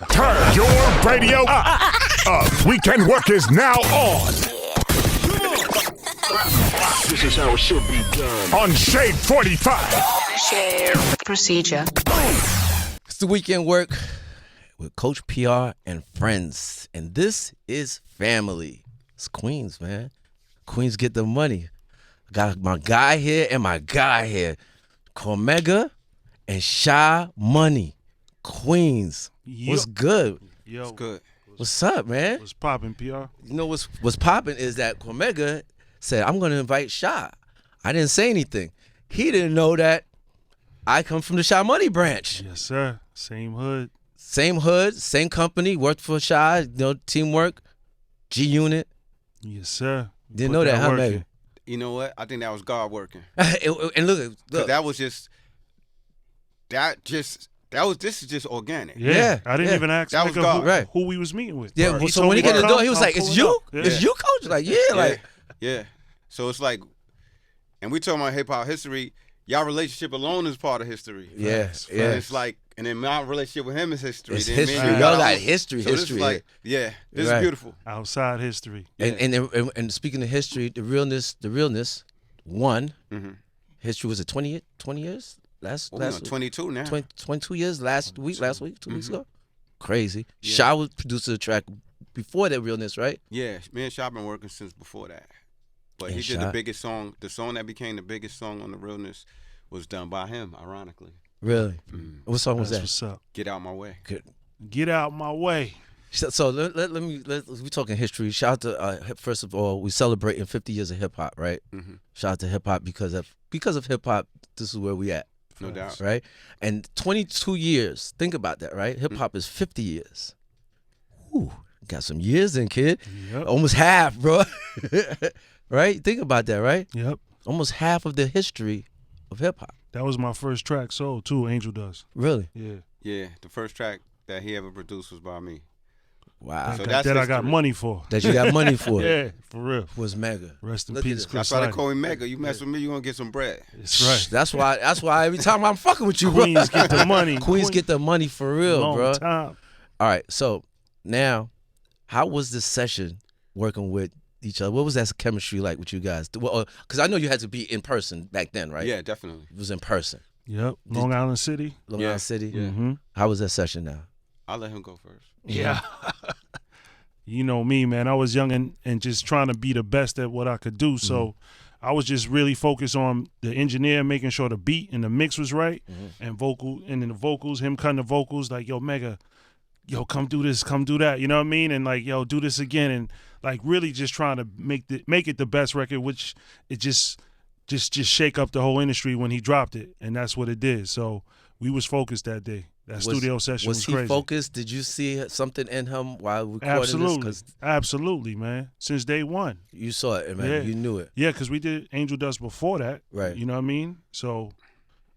Turn your radio up. Wknd Work is now on. This is how it should be done. On Shade 45. Share procedure. It's the Wknd Work with Coach PR and friends. And this is family. It's Queens, man. Queens get the money. I got my guy here and my guy here. Cormega and Sha Money. Queens. What's good? Yo, It's good. What's up, man? what's poppin', PR? You know what's popping is that Cormega said, I'm going to invite Sha. I didn't say anything. He didn't know that I come from the Sha Money branch. Yes, sir. Same hood. Same hood, same company, worked for Sha, teamwork, G Unit. Yes, sir. Didn't Put know that, huh, work baby? in. You know what? I think that was God working. And look, 'Cause that was just this is just organic. Yeah, I didn't yeah. even ask That was nigga God. Right. who we was meeting with. yeah. He So told when he me got to the door, come, he was I'll like, "It's pull you, up." Yeah. it's you, coach." Like, yeah, like Yeah. So it's like, and we talking about hip hop history. Y'all relationship alone is part of history. yeah, Facts, And yeah. it's like, and then my relationship with him is history. It's Then me and history. him Y'all got our own. history, So this history is like, yeah, this Right. is beautiful. Outside history. And speaking of history, the realness won. Mhm. History was it 20 years? Well, we on 22 now. 22 years last week, 2 weeks ago. Crazy. Yeah. Sha was producer of the track before that realness, right? Yeah, me and Sha been working since before that. But And he did Sha- the biggest song. The song that became the biggest song on the Realness was done by him, ironically. Really? Mm. What song was That's that? what's up. Get Out My Way. Good. Get out my way. So we talking history. Shout out to first of all, we celebrating 50 years of hip hop, right? Mm-hmm. Shout out to hip hop because of hip hop. This is where we at, No doubt. right? And 22 years. Think about that, right? Hip hop is 50 years. Ooh, got some years in, kid. Yep. Almost half, bro. Right? Think about that, right? Yep. Almost half of the history of hip hop. That was my first track sold too, Angel Dust. Really? Yeah. Yeah, the first track that he ever produced was by me. Wow. So that that's I got history. money for. That you got money for. Yeah, for real. Was mega. Rest in Look at peace, this. Chris. That's why they Siding. call me Mega. You mess with me, you gonna get some bread. That's right. That's why every time I'm fucking with you, bro. Queens get the money. Queens get the money for real, Long bro. time. All right, so now, how was this session working with each other? What was that chemistry like with you guys? Well, because I know you had to be in person back then, right? Yeah, definitely. It was in person. Yep. Long Island City. Long Yeah, Island City. yeah. Mm-hmm. How was that session now? I'll let him go first. Yeah. You know me, man. I was young and just trying to be the best at what I could do. So I was just really focused on the engineer, making sure the beat and the mix was right, and then the vocals, him cutting the vocals, like, yo, Mega, yo, come do this, come do that. You know what I mean? And like, yo, do this again, and like really just trying to make it the best record, which it just shake up the whole industry when he dropped it, and that's what it did. So we was focused that day. That studio session was he crazy. focused? Did you see something in him while recording Absolutely, this? 'Cause absolutely, man. Since day one. you saw it, man. Yeah. You knew it. Yeah, because we did Angel Dust before that. Right. You know what I mean? So,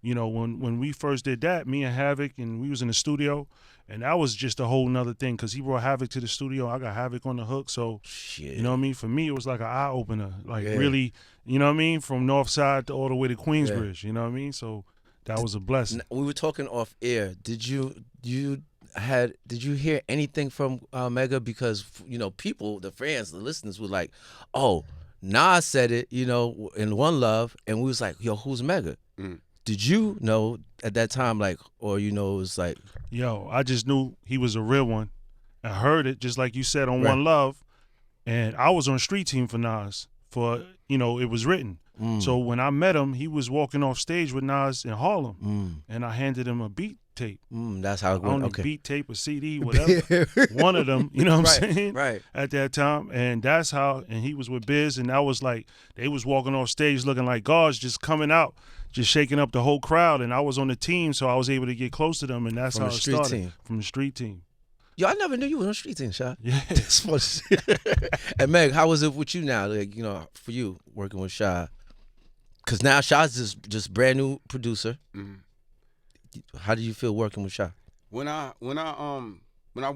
you know, when we first did that, me and Havoc, and we was in the studio, and that was just a whole nother thing because he brought Havoc to the studio. I got Havoc on the hook. So, Shit. you know what I mean? For me, it was like an eye opener. Like, Yeah. really, you know what I mean? From North Side to all the way to Queensbridge. You know what I mean? So, that was a blessing. We were talking off air. Did you hear anything from Mega? Because people, the fans, the listeners were like, "Oh, Nas said it," in One Love, and we was like, "Yo, who's Mega?" Mm. Did you know at that time, like, or it was like, Yo, I just knew he was a real one. I heard it, just like you said, on Right. One Love. And I was on street team for Nas it was written. So when I met him, he was walking off stage with Nas in Harlem. And I handed him a beat tape. that's how it I went. don't Okay. beat tape or CD, whatever. One of them, you know what I'm saying? Right. At that time. And that's how, and he was with Biz, and that was like, they was walking off stage looking like gods, just coming out, just shaking up the whole crowd. And I was on the team, so I was able to get close to them, and that's From how the it street started. team. From the street team. Yo, I never knew you were on the street team, Sha. Yeah. That's funny. And Meg, how was it with you now? Like, for you working with Sha, because now Sha's just brand new producer. Mhm. How do you feel working with Sha? When I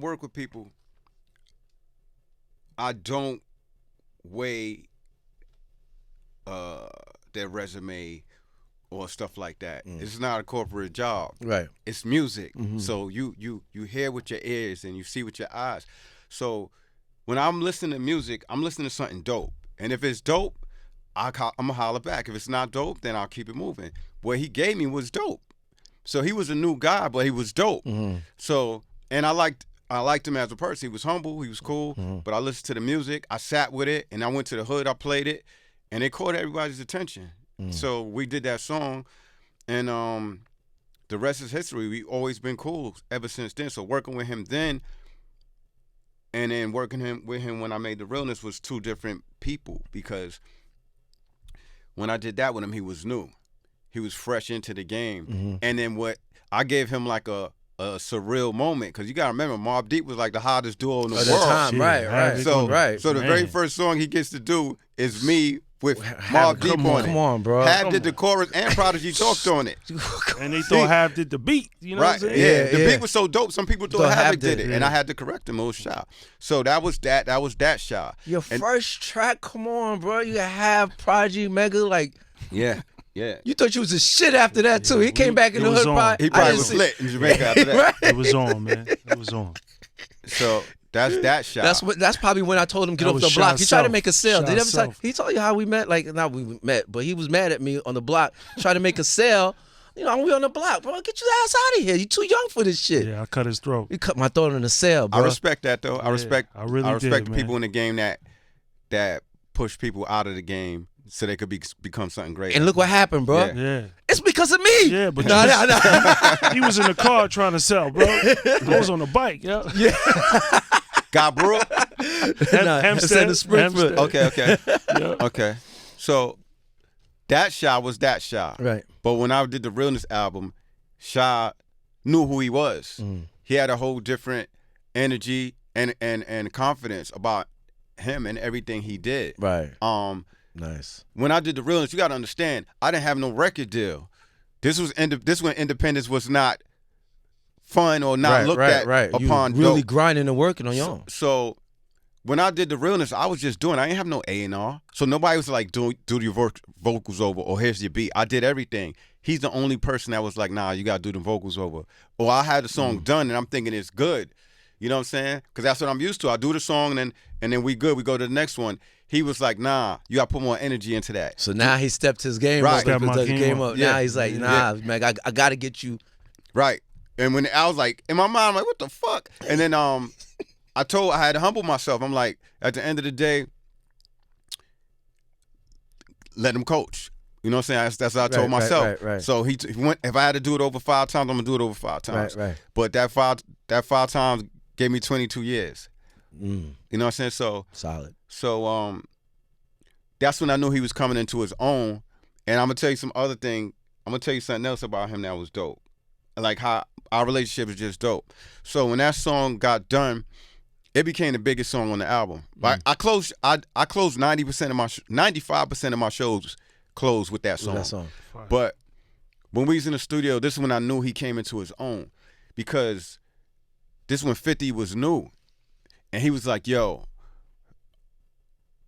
work with people, I don't weigh their resume or stuff like that. It's not a corporate job. Right. It's music. So you hear with your ears and you see with your eyes. So when I'm listening to music, I'm listening to something dope. And if it's dope, I'm gonna holler back. If it's not dope, then I'll keep it moving. What he gave me was dope. So he was a new guy, but he was dope. So, and I liked him as a person. He was humble, he was cool, but I listened to the music, I sat with it, and I went to the hood, I played it, and it caught everybody's attention. So we did that song, and the rest is history. We've always been cool ever since then. So working with him then, and then working with him when I made the Realness was two different people, because when I did that with him, he was new. He was fresh into the game. And then what I gave him like a surreal moment, because you gotta remember, Mobb Deep was like the hottest duo in the world. Time. Right. So the very first song he gets to do is me with Mobb Deep on it. Come on, bro. Hab did the chorus and Prodigy talked on it. And they thought Hab did the beat. You know what I'm saying? Yeah. The beat was so dope. Some people thought Havoc did it, and I had to correct him. It was Sha. So that was that Sha. Your first track, come on, bro. You have Prodigy, Mega, like. Yeah. You thought you was a shit after that too. He came back in the hood. He probably was lit in Jamaica after that. It was on, man. It was on. So that's that Sha. That's probably when I told him get off the block. He tried to make a sale. Did he ever tell? He told you how we met? Like, not we met, but he was mad at me on the block, trying to make a sale. You know, we on the block, bro. Get your ass out of here. You too young for this shit. Yeah, I cut his throat. You cut my throat in the sale, bro. I respect that though. I respect did, people in the game that push people out of the game so they could become something great. And look what happened, bro. Yeah. It's because of me. Yeah, but nah. he was in the car trying to sell, bro. I was on the bike, yeah. Got Brooke? Hempstead. Okay. Yeah. Okay. So that Sha was that Sha. Right. But when I did the Realness album, Sha knew who he was. He had a whole different energy and confidence about him and everything he did. Right. Nice. When I did the Realness, you got to understand, I didn't have no record deal. This when independence was not fun or not looked at upon. You really grinding and working on your own. So when I did the Realness, I was just doing. I didn't have no A&R, so nobody was like, do your vocals over, or here's your beat. I did everything. He's the only person that was like, nah, you got to do the vocals over. Or I had the song done, and I'm thinking it's good. You know what I'm saying? Because that's what I'm used to. I do the song, and then we good. We go to the next one. He was like, nah, you got to put more energy into that. So now he stepped his game up. Now he's like, nah, man, I got to get you. Right. And when I was like, in my mind, I'm like, what the fuck? And then I had to humble myself. I'm like, at the end of the day, let him coach. You know what I'm saying? That's what I told myself. Right. So he went, if I had to do it over 5 times, I'm going to do it over 5 times. Right. But that five times gave me 22 years. You know what I'm saying? So solid. So that's when I knew he was coming into his own. And I'm gonna tell you some other thing. I'm gonna tell you something else about him that was dope. Like how our relationship is just dope. So when that song got done, it became the biggest song on the album. Like I closed 95% of my shows closed with that song. But when we was in the studio, this is when I knew he came into his own, because this when 50 was new. And he was like, yo,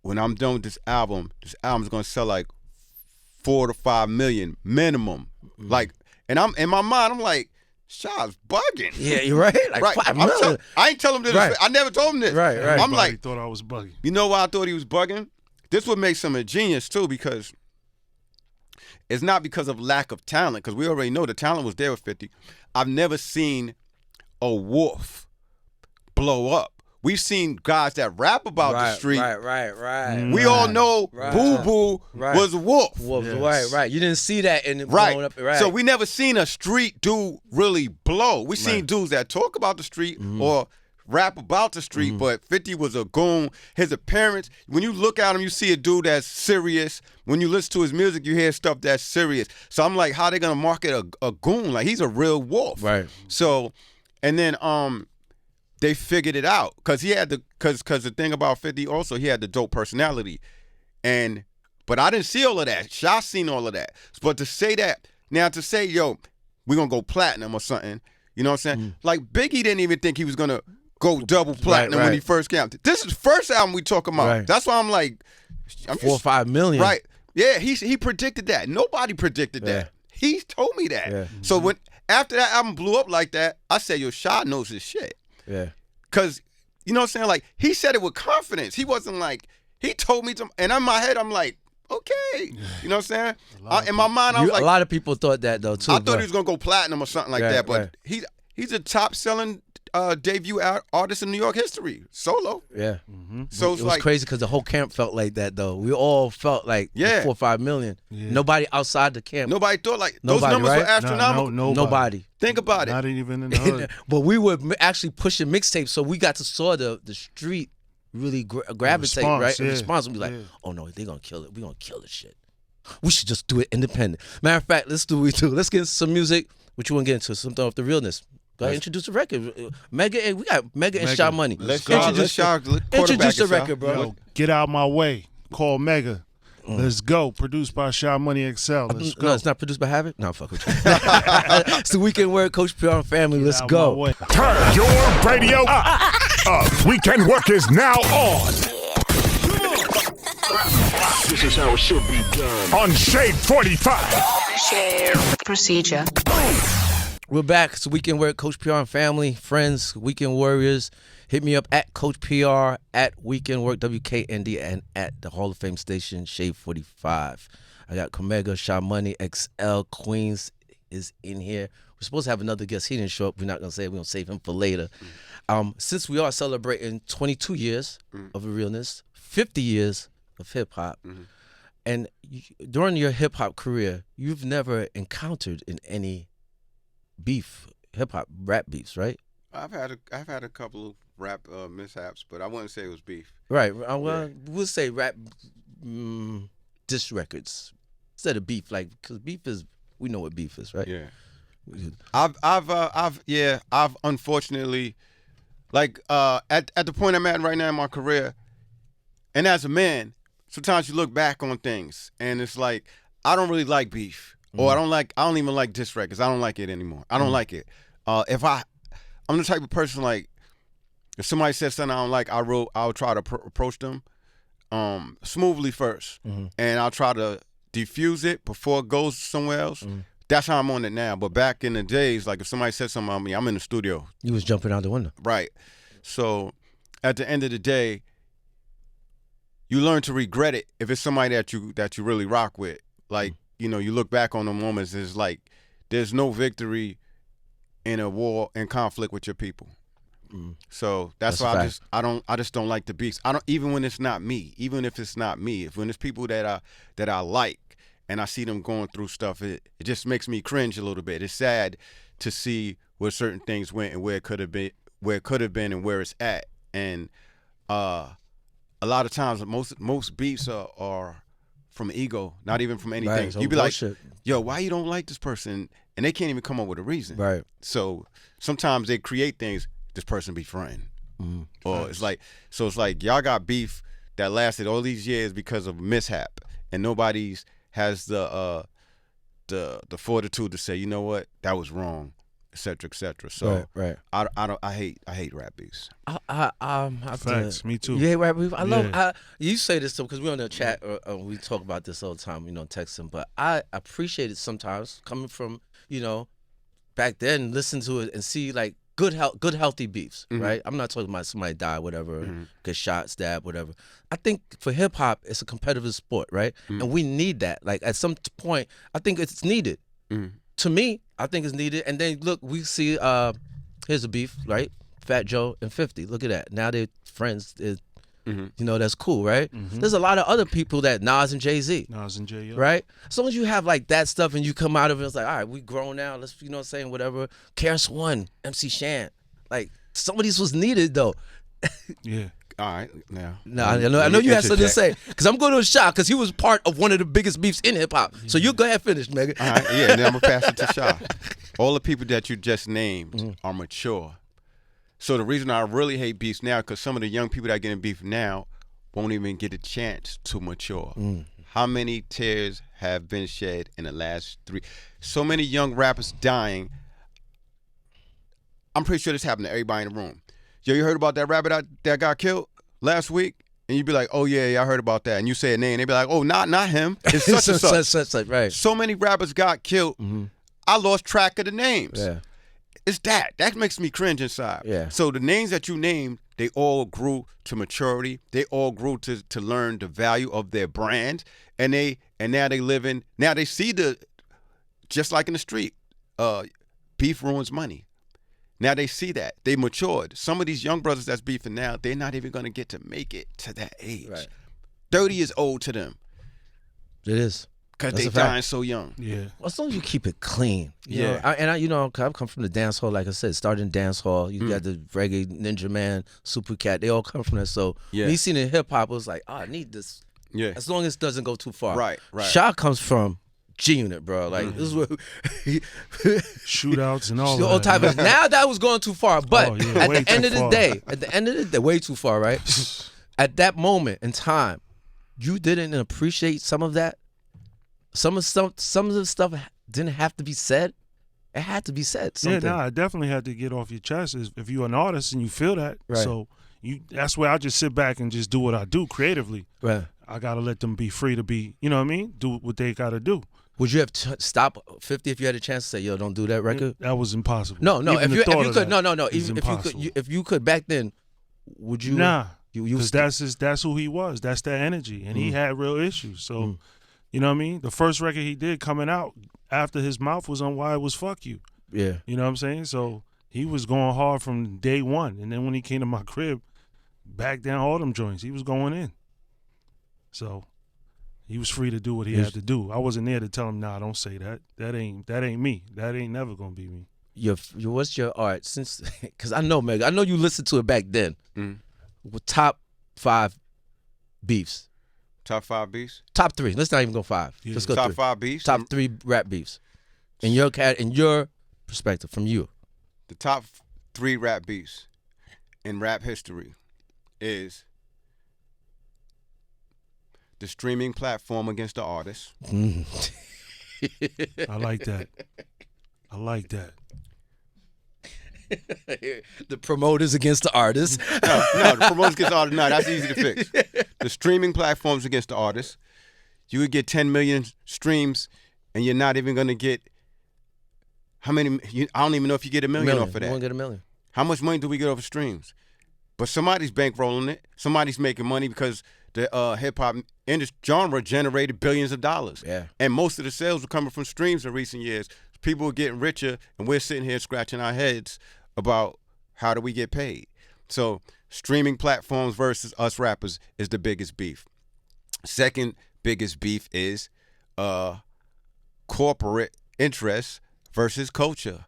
when I'm done with this album's gonna sell like 4 to 5 million minimum. Like, and I'm in my mind, I'm like, Sha's bugging. Yeah, you're right. Like 5 million. I ain't tell him this. Right. I never told him this. Right. I'm like, he thought I was bugging. You know why I thought he was bugging? This would make him a genius too, because it's not because of lack of talent, because we already know the talent was there with 50. I've never seen a wolf blow up. We've seen guys that rap about the street. Right. We all know Boo Boo was a wolf. Yes. Right. You didn't see that in the blowing up. Right. So we never seen a street dude really blow. We seen dudes that talk about the street or rap about the street, but 50 was a goon. His appearance, when you look at him, you see a dude that's serious. When you listen to his music, you hear stuff that's serious. So I'm like, how they gonna market a goon? Like, he's a real wolf. Right. So, and then they figured it out, because he had because the thing about 50 also, he had the dope personality, but I didn't see all of that. Sha seen all of that. But to say, yo, we gonna go platinum or something, you know what I'm saying? Like, Biggie didn't even think he was gonna go double platinum when he first came out. This is the first album we talking about. Right. That's why I'm like, 4 or 5 million. Right. Yeah, he predicted that. Nobody predicted that. He told me that. Yeah. So when after that album blew up like that, I said, yo, Sha knows his shit. Yeah. Cause you know what I'm saying? Like he said it with confidence. He wasn't like he told me to, and in my head I'm like, okay. You know what I'm saying? In my mind I was like, a lot of people thought that though too. I thought he was gonna go platinum or something like that. But right. he's a top selling debut artist in New York history, solo. Yeah. So it's it was like crazy because the whole camp felt like that though. We all felt like 4 or 5 million. Yeah. Nobody outside the camp. nobody thought like Nobody, those numbers right? were astronomical. Nobody. Think about it. Not even in the hood. But we were actually pushing mixtapes, so we got to saw the street really gravitate, response, right? yeah. The response would be like, Yeah. oh no, they're gonna kill it. We're gonna kill this shit. We should just do it independent. Matter of fact, let's do what we do. Let's get into some music. What you want to get into? Something off the realness. Go ahead, introduce the record. Mega, we got Mega and Sha Money. Let's introduce introduce the record, bro. Yo, get out my way. Call Mega. Let's go. Produced by Sha Money XL. Let's go. No, it's not produced by Habit. No, fuck with you. It's the Wknd Work, Coach PR and family. Let's Out my go. way. Turn your radio up. Wknd Work is now on. This is how it should be done. On Shade 45. Procedure. We're back. It's Wknd Work, Coach PR and family, friends, Weekend Warriors. Hit me up at Coach PR, at Wknd Work, WKND, and at the Hall of Fame station, Shade 45. I got Cormega, Sha Money, XL, Queens is in here. We're supposed to have another guest. He didn't show up. We're not going to say it. We're going to save him for later. Since we are celebrating 22 years of Realness, 50 years of hip-hop, and during your hip-hop career, you've never encountered in any beef, hip-hop, rap beefs, right? I've had a couple of rap mishaps, but I wouldn't say it was beef. Right. Well, we'll say rap diss records instead of beef, like because beef is we know what beef is, right? Yeah. I've unfortunately, like at the point I'm at right now in my career, and as a man, sometimes you look back on things and it's like I don't really like beef, or I don't even like diss records. I don't like it anymore. I don't like it. I'm the type of person like if somebody says something I don't like, I'll try to approach them smoothly first, and I'll try to diffuse it before it goes somewhere else. That's how I'm on it now. But back in the days, like if somebody said something about me, I'm in the studio. You was jumping out the window. Right. So at the end of the day, you learn to regret it if it's somebody that you really rock with. Like, you look back on the moments, it's like there's no victory in a war and conflict with your people. So that's why I just don't like the beefs. I don't, even when it's not me, even if it's not me, when it's people that I like and I see them going through stuff, it just makes me cringe a little bit. It's sad to see where certain things went and where it could have been and where it's at. And a lot of times most beefs are from ego, not even from anything. Right, so You be bullshit. like, yo, why you don't like this person? And they can't even come up with a reason. Right. So sometimes they create things, this person be friend. Or it's like y'all got beef that lasted all these years because of mishap, and nobody's has the fortitude to say, you know what, that was wrong, et cetera, et cetera. So right. I hate rap beefs. I have Facts. to, Me too. You hate rap beef? I love. Yeah. You say this because we're on the chat. We talk about this all the time. Texting. But I appreciate it sometimes coming from back then. Listen to it and see like good healthy beefs. Right. I'm not talking about somebody die, whatever, get shot, stabbed, whatever. I think for hip hop, it's a competitive sport, right? And we need that. Like at some point, I think it's needed. To me, I think it's needed. And then look, we see. Here's a beef, right? Fat Joe and 50. Look at that. Now they're friends. That's cool, right? There's a lot of other people that Nas and Jay-Z. Nas and Jay, right? As long as you have like that stuff and you come out of it, it's like, all right, we grown now. Let's, saying whatever. KRS One, MC Shan. Like, some of these was needed though. Yeah. All right, now. No, I know you had something to say. Because I'm going to Sha, because he was part of one of the biggest beefs in hip-hop. So you go ahead and finish, Megan. All right, yeah, and then I'm going to pass it to Sha. All the people that you just named are mature. So the reason I really hate beefs now, because some of the young people that get in beef now won't even get a chance to mature. How many tears have been shed in the last 3? So many young rappers dying. I'm pretty sure this happened to everybody in the room. Yo, you heard about that rapper that got killed last week and you be like, oh yeah, I heard about that, and you say a name, they be like, oh, not him, it's such and such. Right. So many rappers got killed. I lost track of the names. Yeah. It's that makes me cringe inside. Yeah. So the names that you named, they all grew to maturity. They all grew to learn the value of their brand, and now they see just like in the street, beef ruins money. Now they see that. They matured. Some of these young brothers that's beefing now, they're not even going to get to make it to that age. Right. 30 is old to them. It is. Because That's they a fact. dying so young. Yeah. As long as you keep it clean. You Yeah. know, I come from the dance hall, like I said, started in dance hall. You got the reggae, Ninja Man, Super Cat. They all come from that. So Yeah. me seeing it hip hop, it was like, I need this. Yeah. As long as it doesn't go too far. Right. Sha comes from G Unit, bro. Like this is what Shootouts and all all that. type of. Now that was going too far, but Oh, yeah, at way the end too of the far. day, way too far, right? At that moment in time, you didn't appreciate some of that. Some of the stuff didn't have to be said. It had to be said. Something. Yeah, I definitely had to get off your chest if you're an artist and you feel that. Right. So that's where I just sit back and just do what I do creatively. Right. I gotta let them be free to be, you know what I mean? Do what they gotta do. Would you have stopped 50 if you had a chance to say, "Yo, don't do that record"? That was impossible. No. Even If the you thought of could, that no. is Even impossible. if you could back then, would you? Nah, You because that's who he was. That's that energy, and he had real issues. So, you know what I mean? The first record he did coming out after his mouth was on Why It Was Fuck You. Yeah. You know what I'm saying? So he was going hard from day one, and then when he came to my crib, back down all them joints, he was going in. So he was free to do what he had to do. I wasn't there to tell him, nah, don't say that. That ain't me. That ain't never gonna be me. What's your art since? Because I know, Meg. I know you listened to it back then. With top 5 beefs. Top 5 beefs? Top 3. Let's not even go 5. Yeah. Let's go Top 3. 5 beefs? Top 3 rap beefs. In your perspective, from you. The top 3 rap beefs in rap history is the streaming platform against the artist. I like that. I like that. The promoters against the artists. No, the promoters against the artist. No, that's easy to fix. The streaming platforms against the artist. You would get 10 million streams, and you're not even going to get how many? I don't even know if you get $1 million off of that. You won't get $1 million. How much money do we get off of streams? But somebody's bankrolling it. Somebody's making money because the hip hop genre generated billions of dollars. Yeah. And most of the sales were coming from streams in recent years. People were getting richer, and we're sitting here scratching our heads about how do we get paid. So streaming platforms versus us rappers is the biggest beef. Second biggest beef is corporate interests versus culture.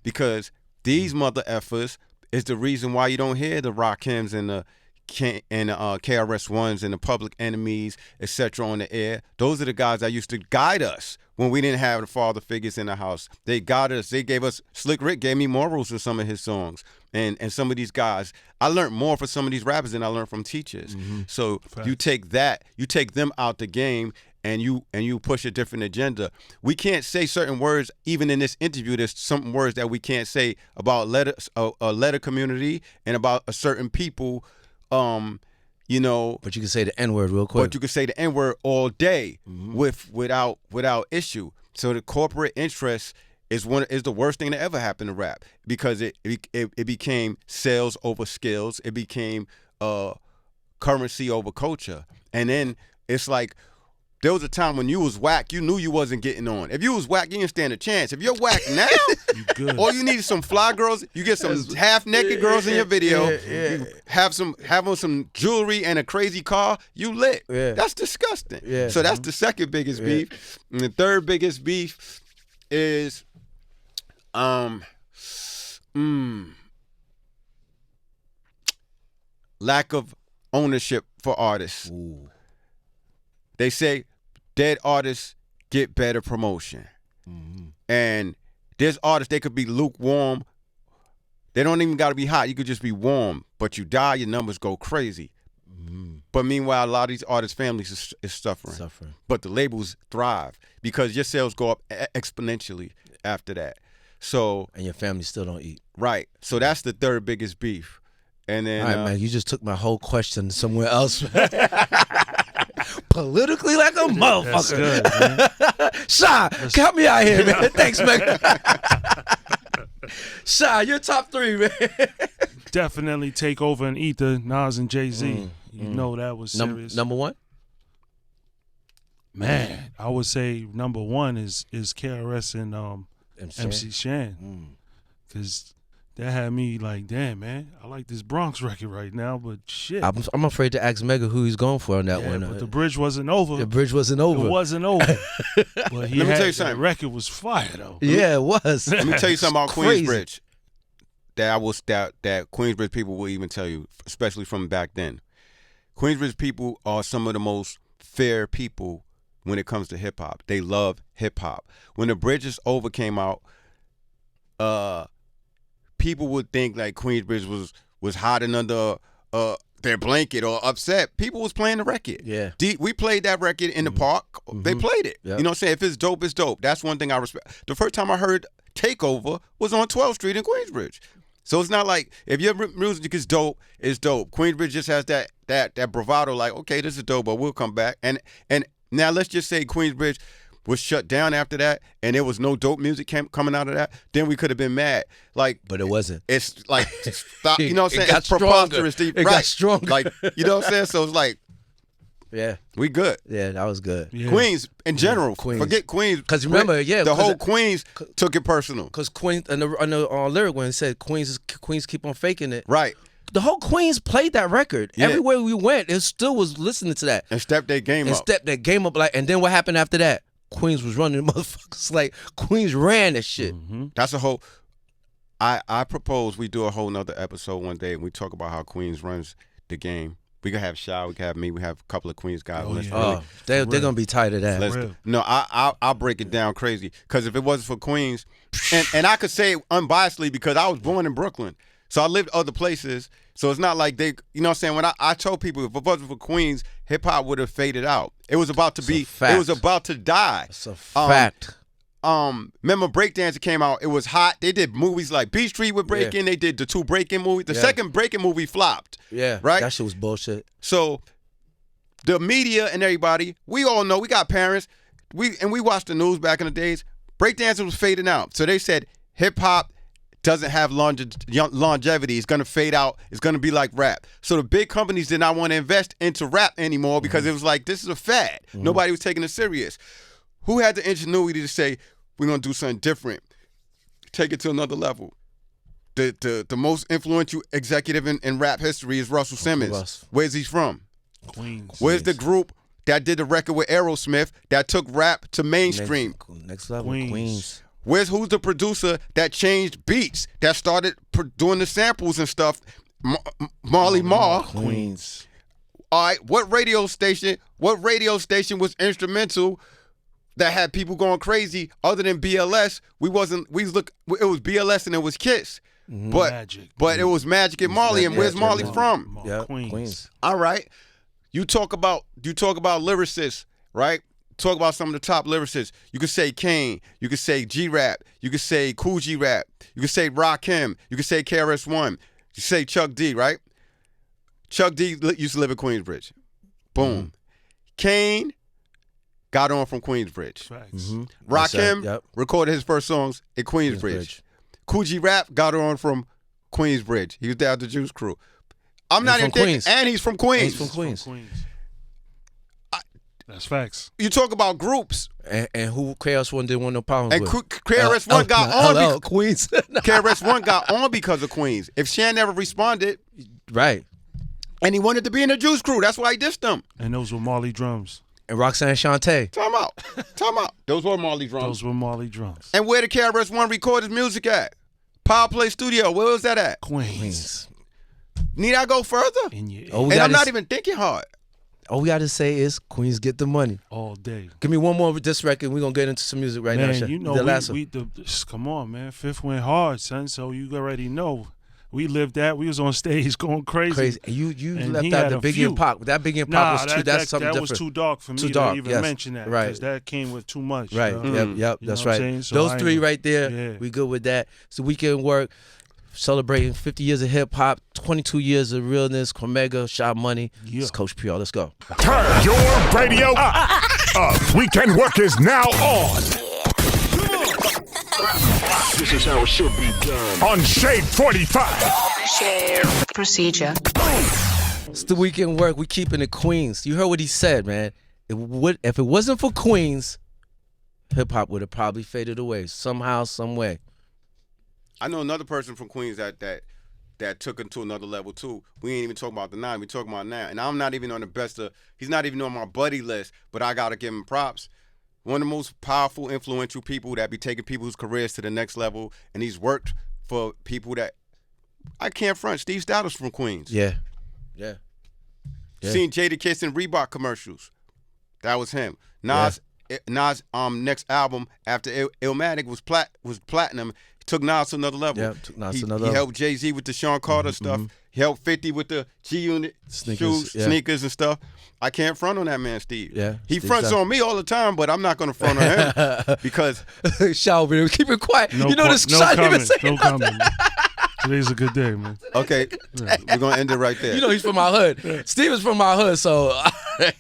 Because these mother effers is the reason why you don't hear the Rakims and the KRS-Ones and the Public Enemies, etc. on the air. Those are the guys that used to guide us when we didn't have the father figures in the house. They guided us. They gave us, Slick Rick gave me morals for some of his songs. And some of these guys, I learned more from some of these rappers than I learned from teachers. So you take them out the game, and you push a different agenda. We can't say certain words, even in this interview. There's some words that we can't say about a letter community and about a certain people. You know, But you can say the N-word real quick. but you can say the N-word all day without issue. So the corporate interest is the worst thing that ever happened to rap, because it became sales over skills. It became currency over culture. And then it's like, there was a time when you was whack, you knew you wasn't getting on. If you was whack, you didn't stand a chance. If you're whack now, You good. all you need is some fly girls. You get some half-naked girls in your video. You have on some jewelry and a crazy car. You lit. Yeah. That's disgusting. Yeah. So that's the second biggest beef. And the third biggest beef is lack of ownership for artists. Ooh. They say dead artists get better promotion. And there's artists, they could be lukewarm. They don't even got to be hot. You could just be warm. But you die, your numbers go crazy. But meanwhile, a lot of these artists' families is suffering. But the labels thrive because your sales go up exponentially after that. So, And your family still don't eat. right. So that's the third biggest beef. And then All right, man, you just took my whole question somewhere else. Politically like a motherfucker. That's good, man. Sha, help me out here, man. Thanks, man. Sha, you're top 3, man. Definitely take over and eat the Nas and Jay-Z. You know that was serious. Number 1? Man, I would say number 1 is KRS and MC Shan. Because that had me like, damn, man, I like this Bronx record right now, but shit. I'm afraid to ask Mega who he's going for on that one. But the bridge wasn't over. The bridge wasn't over. It wasn't over. But Let me tell you something. The record was fire, though. Yeah, it was. Let me tell you something about Crazy. Queensbridge. That Queensbridge people will even tell you, especially from back then. Queensbridge people are some of the most fair people when it comes to hip hop. They love hip hop. When The Bridge Is Over came out, people would think like Queensbridge was hiding under their blanket or upset. People was playing the record. Yeah. We played that record in the park. They played it. Yep. You know what I'm saying? If it's dope, it's dope. That's one thing I respect. The first time I heard Takeover was on 12th Street in Queensbridge. So it's not like if your music is dope, it's dope. Queensbridge just has that bravado, like, okay, this is dope, but we'll come back. And now let's just say Queensbridge was shut down after that, and there was no dope music coming out of that. Then we could have been mad, like. But it wasn't. It's like, stop, you know what I'm saying? It got It's preposterous. stronger. It got stronger. Like, you know what I'm saying? So it's like, yeah, we good. yeah, that was good. Yeah. Queens in general, Queens. forget Queens. 'Cause remember, yeah, the 'cause whole Queens took it personal. Because Queens, on the lyric when it said Queens keep on faking it. Right. The whole Queens played that record. Yeah. Everywhere we went, it still was listening to that. And stepped their game And up. stepped that game up like. And then what happened after that? Queens was running motherfuckers like Queens ran that shit. That's a whole. I propose we do a whole nother episode one day and we talk about how Queens runs the game. We can have Sha, we can have me, we have a couple of Queens guys. Oh, Let's yeah. really, Oh, they're gonna be tired of that. let's real. no, I'll break it down crazy. Because if it wasn't for Queens, and I could say it unbiasedly because I was born in Brooklyn, so I lived other places. So it's not like they, you know what I'm saying? When I told people if it wasn't for Queens, hip hop would have faded out. It was about to It's be, a fact. it was about to die. It's a fact. Remember Breakdancer came out, it was hot. They did movies like Beat Street with Breaking, they did the 2 Breaking movies. The Yeah. second Breaking movie flopped. Yeah, Right? That shit was bullshit. So the media and everybody, we all know, we got parents, we watched the news back in the days. Breakdancing was fading out. So they said hip hop doesn't have longevity. It's gonna fade out. It's gonna be like rap. So the big companies did not want to invest into rap anymore because it was like, this is a fad. Nobody was taking it serious. Who had the ingenuity to say, we're gonna do something different, take it to another level? The most influential executive in rap history is Russell Simmons. Russ. Where's he from? Queens. Where's the group that did the record with Aerosmith that took rap to mainstream? Next level, Queens. Queens. Who's the producer that changed beats, that started doing the samples and stuff? Marley Marl. Queens. All right, what radio station was instrumental that had people going crazy other than BLS? It was BLS and it was Kiss. But Magic. But it was Magic and Marley, and where's Marley from? Yeah, Queens. All right. You talk about lyricists, right? Talk about some of the top lyricists. You could say Kane. You could say G-Rap. You could say Cool G-Rap. You could say Rakim. You could say KRS-One. You say Chuck D, right? Chuck D used to live in Queensbridge. Boom. Kane got on from Queensbridge. Facts. Rakim Yep. recorded his first songs in Queensbridge. Cool G-Rap got on from Queensbridge. He was down the Juice Crew. I'm not even from thinking, Queens. and he's from Queens. He's from Queens. Queens. That's facts. You talk about groups, And who KRS-One didn't want no problems and with? KRS-One got on. LL, Queens. KRS-One got on because of Queens. If Shan never responded, Right. and he wanted to be in the Juice Crew, that's why he dissed them. And those were Marley drums. And Roxanne Shante. Time out. Those were Marley drums. Those were Marley drums. And where did KRS-One record his music at? Power Play Studio. Where was that at? Queens. Need I go further? In your Oh, we And I'm gotta not s- even thinking hard. All we gotta say is Queens get the money. all day. Give me one more with this record. We're gonna get into some music right now. Man, Sha. you know, the last one. come on, man. Fifth went hard, son. So you already know. We lived that. We was on stage going crazy. Crazy. And you And left he out had the a Biggie few. and Pac. That Biggie and Nah, Pac was too. That's something that different. was too dark for me Too to dark, even yes. mention that. Right. Because that came with too much. Right. you know? Yep. You That's know what I'm right. saying? So Those I three ain't- right there. Yeah. We good with that. So Wknd Work. celebrating 50 years of hip hop, 22 years of realness. Cormega, Sha Money. Yeah. It's Coach PR. Let's go. Turn your radio up. Wknd Work is now on. This is how it should be done. On Shade 45. Procedure. It's the Wknd Work. We keeping it Queens. You heard what he said, man. If it wasn't for Queens, hip hop would have probably faded away somehow, some way. I know another person from Queens that took it to another level too. We ain't even talking about the 9. We talking about now. And I'm not even on the best of. He's not even on my buddy list. But I gotta give him props. One of the most powerful, influential people that be taking people's careers to the next level, and he's worked for people that I can't front. Steve Stoddard's from Queens. Yeah. Seen Jadakiss in Reebok commercials. That was him. Nas next album after Illmatic was platinum. He took Nas to another level. Yeah, took Nas to another He level. helped Jay-Z with the Sean Carter stuff. He helped 50 with the G-Unit shoes, sneakers and stuff. I can't front on that man, Steve. Yeah, He Steve fronts Stoddard. on me all the time, but I'm not going to front on him because Sha, over keep it quiet. No, you know this no Sha didn't even comment. say No nothing. comment. Today's a good day, man. okay, we're going to end it right there. You know he's from my hood. Steve is from my hood, so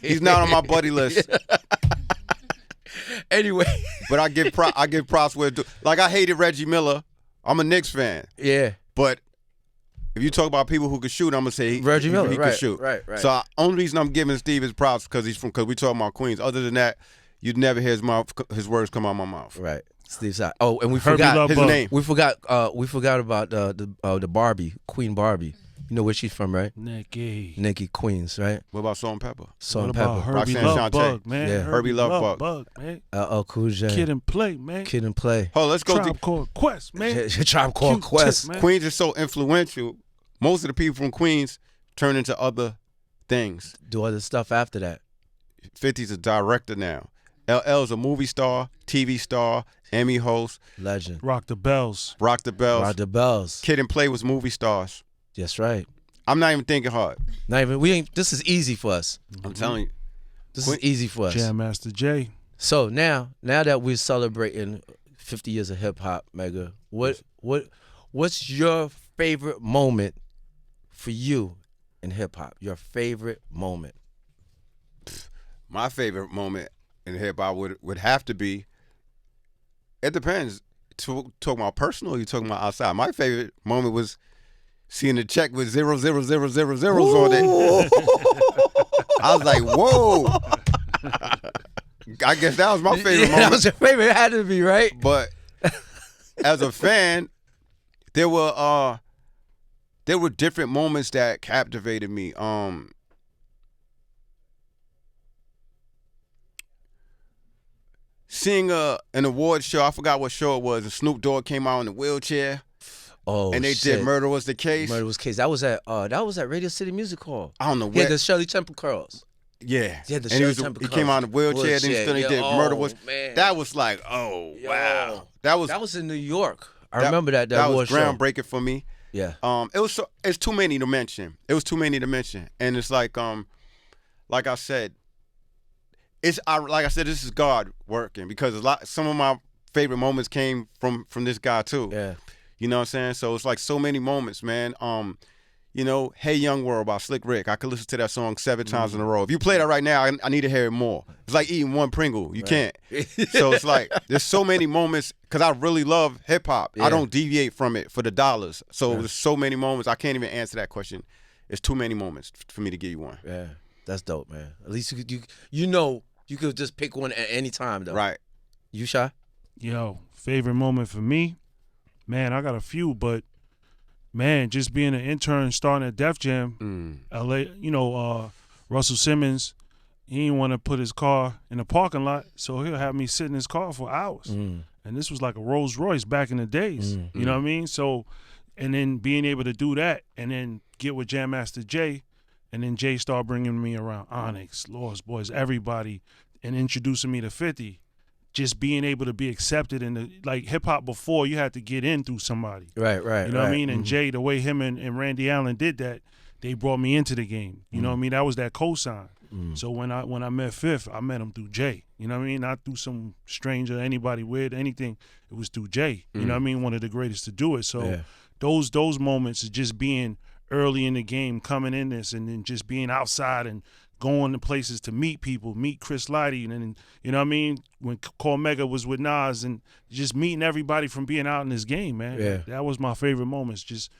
He's not on my buddy list. anyway. But I give props where it do. Like I hated Reggie Miller. I'm a Knicks fan. Yeah. But if you talk about people who can shoot, I'm gonna say Reggie Miller, he right, can shoot. right. So only reason I'm giving Steve his props because we talking about Queens. Other than that, you'd never hear his words come out of my mouth. Right. Steve Stoddard. Oh, and we Herbie forgot Love his Bug. name. We forgot about the Barbie, Queen Barbie. You know where she's from, right? Nikki Queens, right? What about Salt and Pepper? Salt What and about Pepper. Herbie Roxanne Love Shante. Bug, man? Yeah. Herbie Love Bug. man. LL Cool J. Kid and Play, man. Kid and Play. Hold on, let's go. Tribe Called Quest, man. Tribe Called Q-Tip, Quest. man. Queens is so influential. Most of the people from Queens turn into other things. Do other stuff after that. 50's a director now. LL's a movie star, TV star, Emmy host, Legend. Rock the Bells. Rock the Bells. Rod the Bells. Kid and Play was movie stars. That's right. I'm not even thinking hard. Not even this is easy for us. I'm telling you. This is easy for us. Jam Master Jay. So now that we're celebrating 50 years of hip hop, Mega, what's your favorite moment for you in hip hop? Your favorite moment? My favorite moment in hip hop would have to be. It depends. Talking about personal, or you talking about outside? My favorite moment was seeing the check with 0,000 zeros on it. I was like, whoa. I guess that was my favorite moment. That was your favorite. It had to be, right? But as a fan, there were different moments that captivated me. Seeing an award show, I forgot what show it was, and Snoop Dogg came out in a wheelchair, Oh, and they shit. did "Murder Was the Case." Murder Was Case. That was at Radio City Music Hall. I don't know Yeah, where. the Shirley Temple curls. Yeah, Yeah, the and Shirley he came out in a wheelchair, then he stood and yeah. did Oh, "Murder Was." man. That was like, oh Yo. wow, That was in New York. I remember that That award was show. groundbreaking for me. Yeah. It's too many to mention. It was too many to mention, and it's like I said, this is God working because some of my favorite moments came from this guy too. Yeah. You know what I'm saying? So it's like so many moments, man. Hey Young World by Slick Rick. I could listen to that song 7 times in a row. If you play that right now, I need to hear it more. It's like eating one Pringle. You can't. So it's like there's so many moments because I really love hip hop. Yeah. I don't deviate from it for the dollars. So there's so many moments. I can't even answer that question. It's too many moments for me to give you one. Yeah. That's dope, man. At least you could just pick one at any time though. Right. You Sha? Yo, favorite moment for me? Man, I got a few, but man, just being an intern starting at Def Jam, LA, Russell Simmons, he didn't want to put his car in the parking lot, so he'll have me sit in his car for hours. And this was like a Rolls Royce back in the days. You know what I mean? So, and then being able to do that and then get with Jam Master Jay, and then Jay started bringing me around Onyx, Lost Boys, everybody, and introducing me to 50. Just being able to be accepted in the like hip hop before you had to get in through somebody. Right. You know what I mean? And Jay, the way him and Randy Allen did that, they brought me into the game. You know what I mean? That was that cosign. So when I met Fifth, I met him through Jay. You know what I mean? Not through some stranger, anybody weird, anything. It was through Jay. You know what I mean? One of the greatest to do it. So those moments of just being early in the game, coming in this, and then just being outside and going to places to meet people, meet Chris Lighty, and then, you know what I mean, when Cormega was with Nas, and just meeting everybody from being out in this game, man. Yeah. That was my favorite moments, just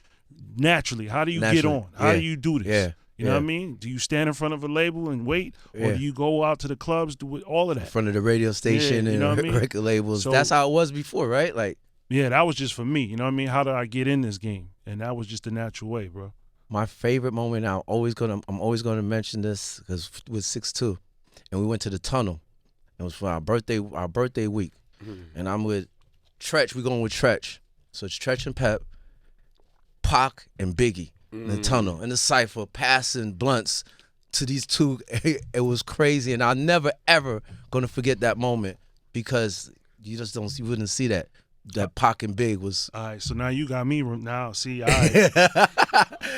naturally. How do you get on? How do you do this? Yeah. You know what I mean? Do you stand in front of a label and wait, or do you go out to the clubs, do all of that? In front of the radio station you know and what I mean? record labels. So- That's how it was before, right? Like, Yeah, that was just for me. You know what I mean? How did I get in this game? And that was just the natural way, bro. my favorite moment, I'm always gonna mention this because with 6'2", and we went to the tunnel. It was for our birthday week, and I'm with Tretch. We going with Tretch, so it's Tretch and Pep, Pac and Biggie in the tunnel, in the cypher, passing blunts to these two. It was crazy, and I'm never ever gonna forget that moment because you wouldn't see that Pac and Big was. All right, so now you got me now. See, all right.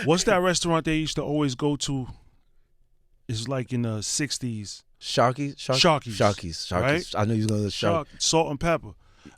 What's that restaurant they used to always go to? It's like in the 60s. Sharky's. Right? I knew you was gonna Shark, Salt and Pepper.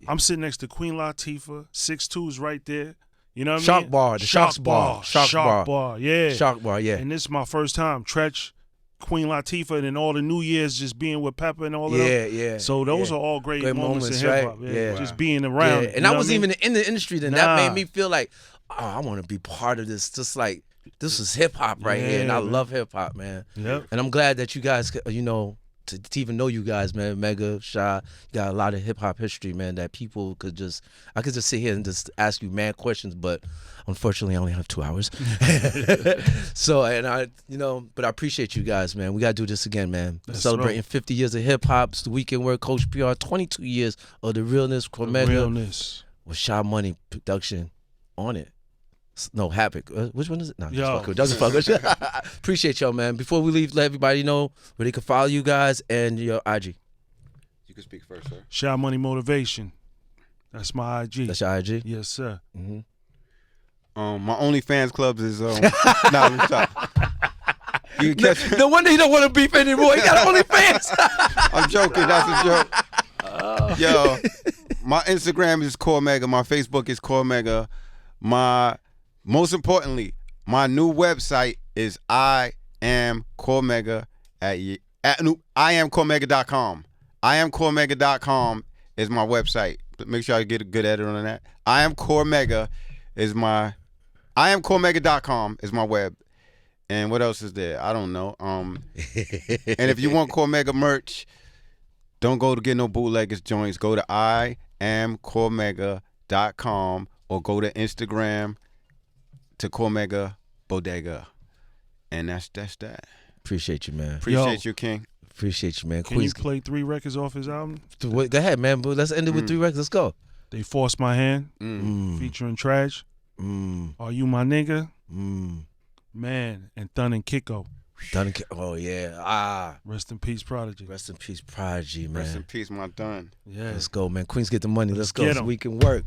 I'm sitting next to Queen Latifah. 6'2's right there. You know what I Shark mean? Bar, the Shark Bar. Shark Bar, yeah. Shark Bar, yeah. And this is my first time. Tretch, Queen Latifah, and then all the New Year's just being with Pepper and all of them. Yeah. So those are all great moments in right? hip hop. Yeah. Yeah. Just being around. Yeah. And I wasn't even in the industry then. Nah. That made me feel like, oh, I want to be part of this. Just like, this is hip hop right here. And I man. love hip hop, man. Yep. And I'm glad that you guys, you know, to even know you guys, man, Mega, Sha, you got a lot of hip hop history, man, that people I could just sit here and just ask you mad questions, but unfortunately I only have 2 hours. So, and but I appreciate you guys, man. We got to do this again, man. That's Celebrating right. 50 years of hip hop. It's the Wknd Work, Coach PR, 22 years of the Realness, Cormega, Realness. with Sha Money production on it. No, Havoc. Which one is it? No, Yo. doesn't fuck with you. Appreciate y'all, man. Before we leave, let everybody know where they can follow you guys and your IG. You can speak first, sir. Sha Money Motivation. That's my IG. That's your IG? Yes, sir. My OnlyFans clubs is let me stop. You can catch No wonder he don't want to beef anymore. He got OnlyFans. I'm joking. That's a joke. Yo, my Instagram is Cormega. My Facebook is Cormega. Most importantly, my new website is I am Cormega I am Cormega.com. I am Cormega.com is my website. Make sure I get a good edit on that. I am Cormega Cormega.com is my web. And what else is there? I don't know. And if you want Cormega merch, don't go to get no bootleggers joints. Go to I am Cormega.com or go to Instagram to Cormega Bodega. And that's that. Appreciate you, man. Appreciate you, King. Appreciate you, man. Can you play 3 records off his album? Go ahead, man. But let's end it with 3 records. Let's go. They Forced My Hand, featuring Trash. Are You My Nigga? Man, and Thun and Kiko. Oh, yeah. Rest in peace, Prodigy. Rest in peace, Prodigy, man. Rest in peace, my Dun. Yeah. Let's go, man. Queens get the money. Let's go. get It's 'em. Wknd Work.